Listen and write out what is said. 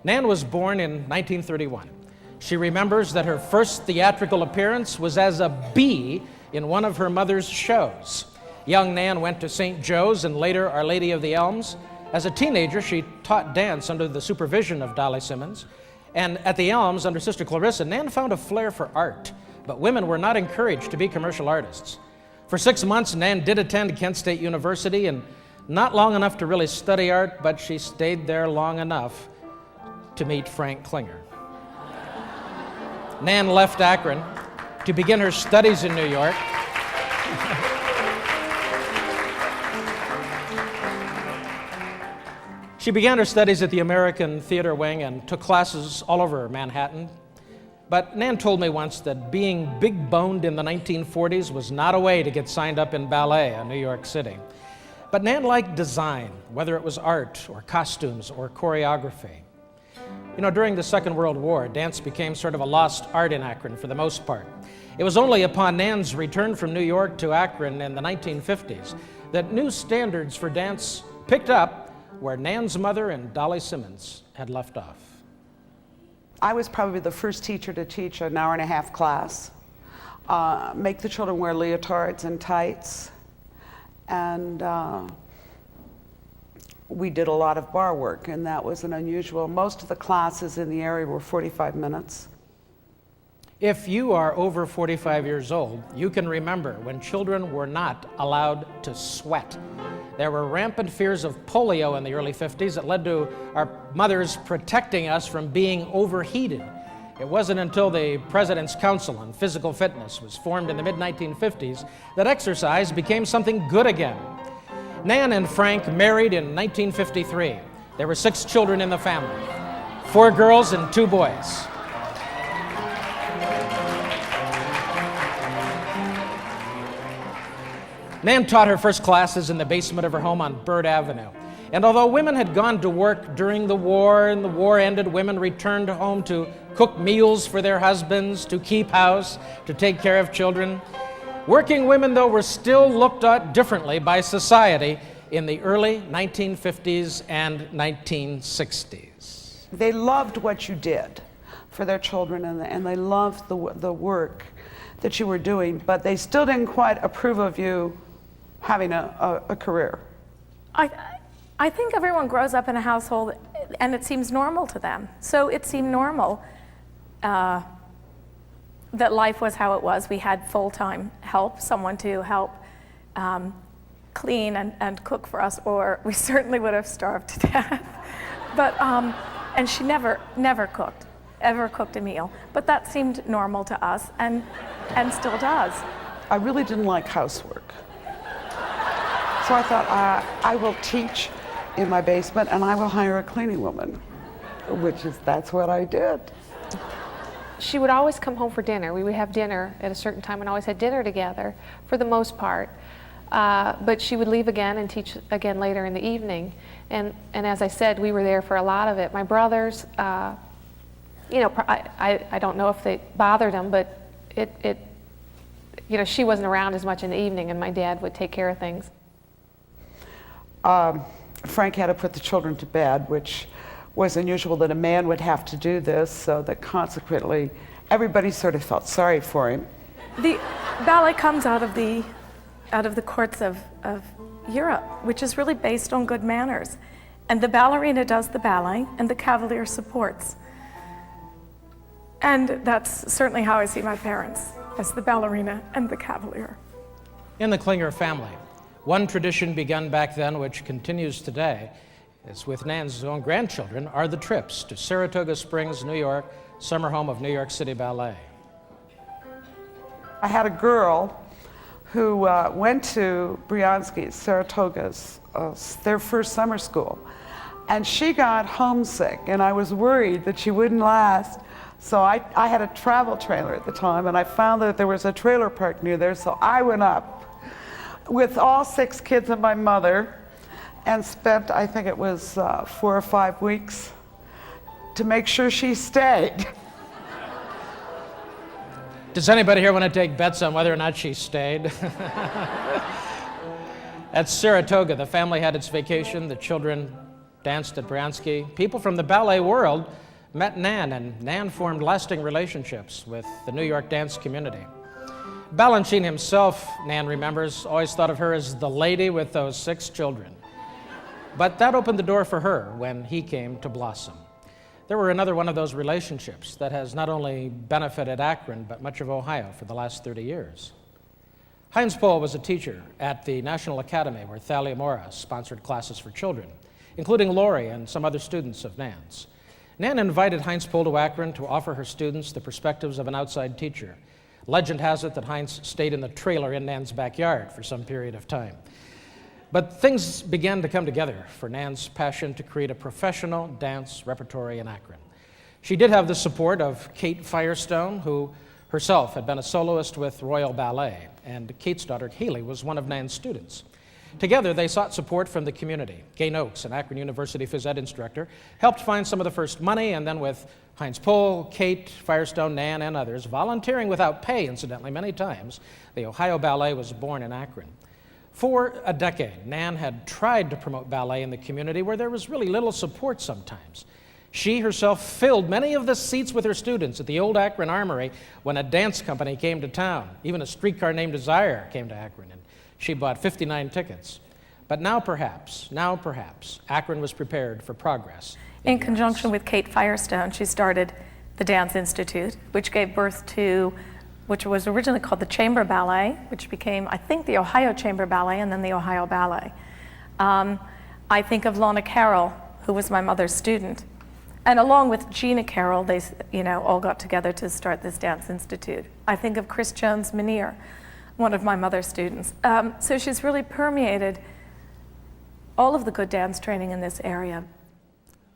Nan was born in 1931. She remembers that her first theatrical appearance was as a bee in one of her mother's shows. Young Nan went to St. Joe's and later Our Lady of the Elms. As a teenager, she taught dance under the supervision of Dolly Simmons. And at the Elms, under Sister Clarissa, Nan found a flair for art, but women were not encouraged to be commercial artists. For 6 months, Nan did attend Kent State University, and not long enough to really study art, but she stayed there long enough to meet Frank Klinger. Nan left Akron to begin her studies in New York. She began her studies at the American Theater Wing and took classes all over Manhattan. But Nan told me once that being big-boned in the 1940s was not a way to get signed up in ballet in New York City. But Nan liked design, whether it was art or costumes or choreography. You know, during the Second World War, dance became sort of a lost art in Akron for the most part. It was only upon Nan's return from New York to Akron in the 1950s that new standards for dance picked up where Nan's mother and Dolly Simmons had left off. I was probably the first teacher to teach an hour-and-a-half class, make the children wear leotards and tights, and we did a lot of bar work, and that was an unusual. Most of the classes in the area were 45 minutes. If you are over 45 years old, you can remember when children were not allowed to sweat. There were rampant fears of polio in the early 50s that led to our mothers protecting us from being overheated. It wasn't until the President's Council on Physical Fitness was formed in the mid-1950s that exercise became something good again. Nan and Frank married in 1953. There were 6 children in the family, 4 girls and 2 boys. Nan taught her first classes in the basement of her home on Bird Avenue. And although women had gone to work during the war and the war ended, women returned home to cook meals for their husbands, to keep house, to take care of children. Working women, though, were still looked at differently by society in the early 1950s and 1960s. They loved what you did for their children, and they loved the work that you were doing, but they still didn't quite approve of you having a career. I think everyone grows up in a household and it seems normal to them. So it seemed normal that life was how it was. We had full-time help, someone to help clean and cook for us, or we certainly would have starved to death. But, and she never cooked, ever cooked a meal. But that seemed normal to us and still does. I really didn't like housework. So I thought, I will teach in my basement and I will hire a cleaning woman, that's what I did. She would always come home for dinner. We would have dinner at a certain time and always had dinner together for the most part. But she would leave again and teach again later in the evening. And as I said, we were there for a lot of it. My brothers, you know, I don't know if they bothered them, but you know, she wasn't around as much in the evening and my dad would take care of things. Frank had to put the children to bed, which was unusual that a man would have to do this, so that consequently everybody sort of felt sorry for him. The ballet comes out of the courts of Europe, which is really based on good manners. And the ballerina does the ballet and the cavalier supports. And that's certainly how I see my parents, as the ballerina and the cavalier. In the Klinger family, one tradition begun back then, which continues today, is with Nan's own grandchildren, are the trips to Saratoga Springs, New York, summer home of New York City Ballet. I had a girl who went to Briansky's, Saratoga's, their first summer school, and she got homesick, and I was worried that she wouldn't last. So I had a travel trailer at the time, and I found that there was a trailer park near there, so I went up with all 6 kids and my mother and spent, I think it was 4 or 5 weeks to make sure she stayed. Does anybody here want to take bets on whether or not she stayed? At Saratoga, the family had its vacation, the children danced at Bryansky, people from the ballet world met Nan, and Nan formed lasting relationships with the New York dance community. Balanchine himself, Nan remembers, always thought of her as the lady with those 6 children. But that opened the door for her when he came to blossom. There were another one of those relationships that has not only benefited Akron, but much of Ohio for the last 30 years. Heinz Pohl was a teacher at the National Academy where Thalia Mora sponsored classes for children, including Lori and some other students of Nan's. Nan invited Heinz Pohl to Akron to offer her students the perspectives of an outside teacher. Legend has it that Heinz stayed in the trailer in Nan's backyard for some period of time. But things began to come together for Nan's passion to create a professional dance repertory in Akron. She did have the support of Kate Firestone, who herself had been a soloist with Royal Ballet, and Kate's daughter Haley was one of Nan's students. Together, they sought support from the community. Gay Noakes, an Akron University phys ed instructor, helped find some of the first money, and then with Heinz Pohl, Kate, Firestone, Nan, and others, volunteering without pay, incidentally, many times, the Ohio Ballet was born in Akron. For a decade, Nan had tried to promote ballet in the community where there was really little support sometimes. She herself filled many of the seats with her students at the old Akron Armory when a dance company came to town. Even a streetcar named Desire came to Akron, and she bought 59 tickets. But now perhaps, Akron was prepared for progress. In conjunction with Kate Firestone, she started the Dance Institute, which gave birth to, which was originally called the Chamber Ballet, which became, I think, the Ohio Chamber Ballet and then the Ohio Ballet. I think of Lorna Carroll, who was my mother's student. And along with Gina Carroll, they all got together to start this Dance Institute. I think of Chris Jones-Menier, one of my mother's students. So she's really permeated all of the good dance training in this area.